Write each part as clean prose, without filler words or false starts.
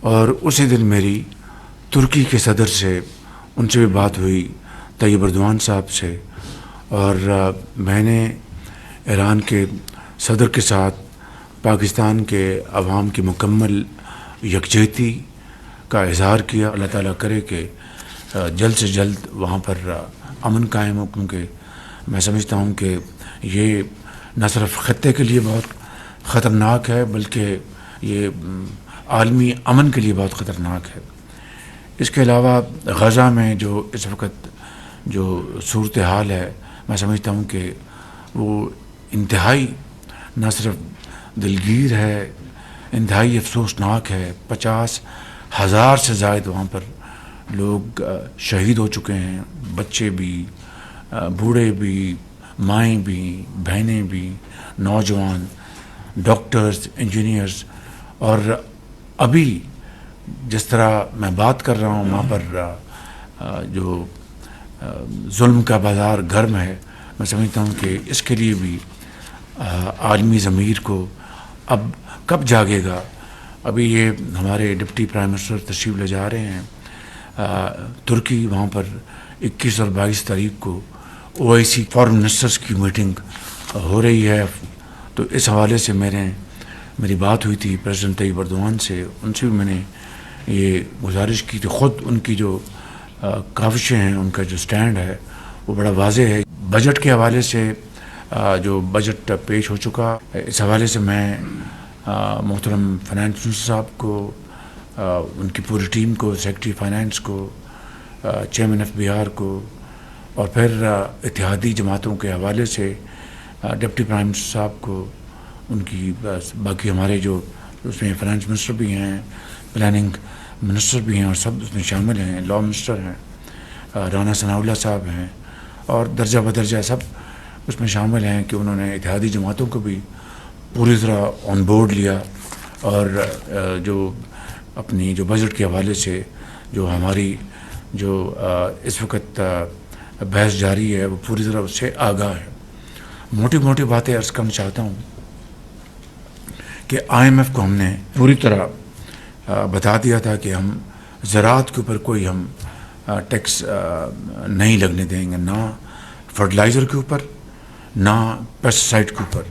اور اسی دن میری ترکی کے صدر سے ان سے بھی بات ہوئی، طیب اردوان صاحب سے، اور میں نے ایران کے صدر کے ساتھ پاکستان کے عوام کی مکمل یکجہتی کا اظہار کیا۔ اللہ تعالیٰ کرے کہ جلد سے جلد وہاں پر امن قائم ہو، کیونکہ میں سمجھتا ہوں کہ یہ نہ صرف خطے کے لیے بہت خطرناک ہے بلکہ یہ عالمی امن کے لیے بہت خطرناک ہے۔ اس کے علاوہ غزہ میں جو اس وقت جو صورتحال ہے، میں سمجھتا ہوں کہ وہ انتہائی نہ صرف دلگیر ہے، انتہائی افسوسناک ہے۔ 50,000 سے زائد وہاں پر لوگ شہید ہو چکے ہیں، بچے بھی، بوڑھے بھی، مائیں بھی، بہنیں بھی، نوجوان، ڈاکٹرز، انجینئرز، اور ابھی جس طرح میں بات کر رہا ہوں وہاں پر جو ظلم کا بازار گرم ہے۔ میں سمجھتا ہوں کہ اس کے لیے بھی عالمی ضمیر کو اب کب جاگے گا۔ ابھی یہ ہمارے ڈپٹی پرائم منسٹر تشریف لے جا رہے ہیں ترکی، وہاں پر 21 اور 22 تاریخ کو OIC فارن منسٹرز کی میٹنگ ہو رہی ہے۔ تو اس حوالے سے میری بات ہوئی تھی پریزیڈنٹ طیب اردوان سے، ان سے بھی میں نے یہ گزارش کی تھی۔ خود ان کی جو کاوشیں ہیں، ان کا جو سٹینڈ ہے وہ بڑا واضح ہے۔ بجٹ کے حوالے سے جو بجٹ پیش ہو چکا، اس حوالے سے میں محترم فائنانس منسٹر صاحب کو، ان کی پوری ٹیم کو، سیکرٹری فائنانس کو، چیئرمین FBR کو، اور پھر اتحادی جماعتوں کے حوالے سے ڈپٹی پرائم منسٹر صاحب کو، ان کی باقی ہمارے جو اس میں فائنانس منسٹر بھی ہیں، پلاننگ منسٹر بھی ہیں، اور سب اس میں شامل ہیں، لاء منسٹر ہیں، رانا ثناء اللہ صاحب ہیں، اور درجہ بدرجہ سب اس میں شامل ہیں کہ انہوں نے اتحادی جماعتوں کو بھی پوری طرح آن بورڈ لیا، اور جو اپنی جو بجٹ کے حوالے سے جو ہماری جو اس وقت بحث جاری ہے وہ پوری طرح اس سے آگاہ ہے۔ موٹی باتیں عرض کرنا چاہتا ہوں کہ IMF کو ہم نے پوری طرح بتا دیا تھا کہ ہم زراعت کے اوپر کوئی ہم ٹیکس نہیں لگنے دیں گے، نہ فرٹیلائزر کے اوپر، نہ پیسٹیسائڈ کے اوپر۔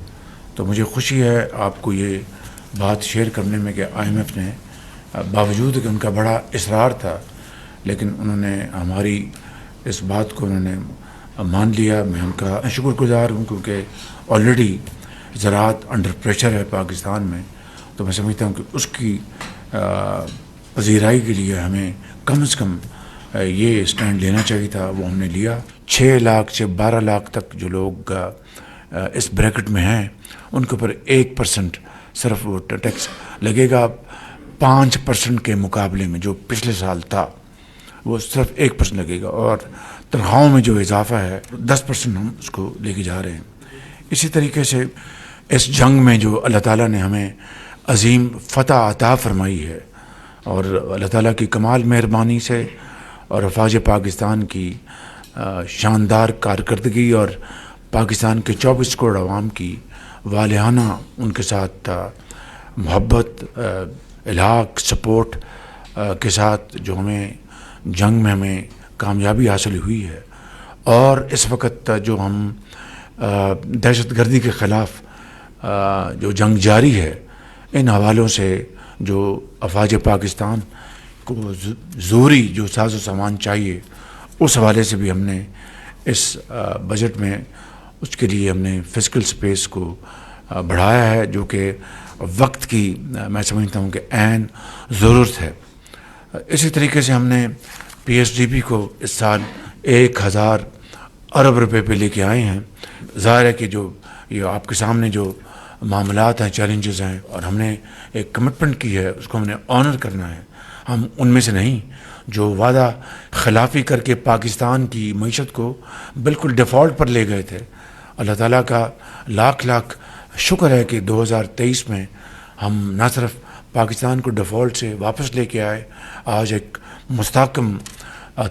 تو مجھے خوشی ہے آپ کو یہ بات شیئر کرنے میں کہ IMF نے باوجود کہ ان کا بڑا اصرار تھا، لیکن انہوں نے ہماری اس بات کو انہوں نے مان لیا۔ میں ان کا شکر گزار ہوں، کیونکہ آلریڈی زراعت انڈر پریشر ہے پاکستان میں۔ تو میں سمجھتا ہوں کہ اس کی پذیرائی کے لیے ہمیں کم از کم یہ سٹینڈ لینا چاہیے تھا، وہ ہم نے لیا۔ 6 لاکھ سے 12 لاکھ تک جو لوگ اس بریکٹ میں ہیں ان کے اوپر 1% صرف وہ ٹیکس لگے گا، 5% کے مقابلے میں جو پچھلے سال تھا وہ صرف 1% لگے گا، اور تنخواہوں میں جو اضافہ ہے 10% ہم اس کو لے کے جا رہے ہیں۔ اسی طریقے سے اس جنگ میں جو اللہ تعالیٰ نے ہمیں عظیم فتح عطا فرمائی ہے، اور اللہ تعالیٰ کی کمال مہربانی سے اور افواج پاکستان کی شاندار کارکردگی اور پاکستان کے 24 کروڑ عوام کی والہانہ ان کے ساتھ محبت، الحاق، سپورٹ کے ساتھ جو ہمیں جنگ میں ہمیں کامیابی حاصل ہوئی ہے، اور اس وقت جو ہم دہشت گردی کے خلاف جو جنگ جاری ہے، ان حوالوں سے جو افواج پاکستان کو زوری جو ساز و سامان چاہیے، اس حوالے سے بھی ہم نے اس بجٹ میں اس کے لیے ہم نے فسکل سپیس کو بڑھایا ہے، جو کہ وقت کی میں سمجھتا ہوں کہ عین ضرورت ہے۔ اسی طریقے سے ہم نے PSDB کو اس سال 1,000 ارب روپے پہ لے کے آئے ہیں۔ ظاہر ہے کہ جو یہ آپ کے سامنے جو معاملات ہیں، چیلنجز ہیں، اور ہم نے ایک کمٹمنٹ کی ہے، اس کو ہم نے آنر کرنا ہے۔ ہم ان میں سے نہیں جو وعدہ خلافی کر کے پاکستان کی معیشت کو بالکل ڈیفالٹ پر لے گئے تھے۔ اللہ تعالیٰ کا لاکھ شکر ہے کہ 2023 میں ہم نہ صرف پاکستان کو ڈیفالٹ سے واپس لے کے آئے، آج ایک مستحکم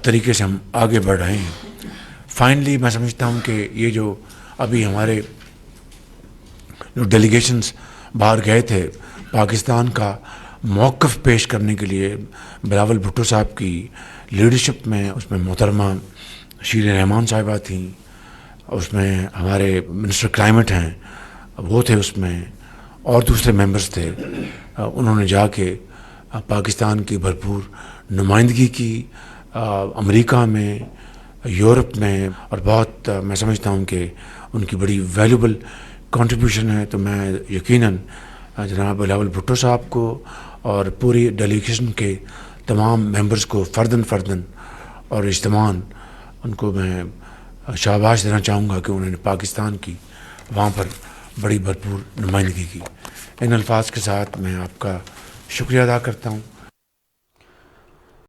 طریقے سے ہم آگے بڑھ رہے ہیں۔ فائنلی میں سمجھتا ہوں کہ یہ جو ابھی ہمارے جو ڈیلیگیشنز باہر گئے تھے، پاکستان کا موقف پیش کرنے کے لیے بلاول بھٹو صاحب کی لیڈرشپ میں، اس میں محترمہ شیریں رحمان صاحبہ تھیں، اس میں ہمارے منسٹر کلائمیٹ ہیں وہ تھے، اس میں اور دوسرے ممبرز تھے. انہوں نے جا کے پاکستان کی بھرپور نمائندگی کی امریکہ میں، یورپ میں، اور بہت میں سمجھتا ہوں کہ ان کی بڑی ویلیوبل کنٹریبیوشن ہے. تو میں یقیناً جناب بلاول بھٹو صاحب کو اور پوری ڈیلیگیشن کے تمام ممبرز کو فرداً اور اجتماعاً ان کو میں شاباش دینا چاہوں گا کہ انہوں نے پاکستان کی وہاں پر بڑی بھرپور نمائندگی کی. ان الفاظ کے ساتھ میں آپ کا شکریہ ادا کرتا ہوں.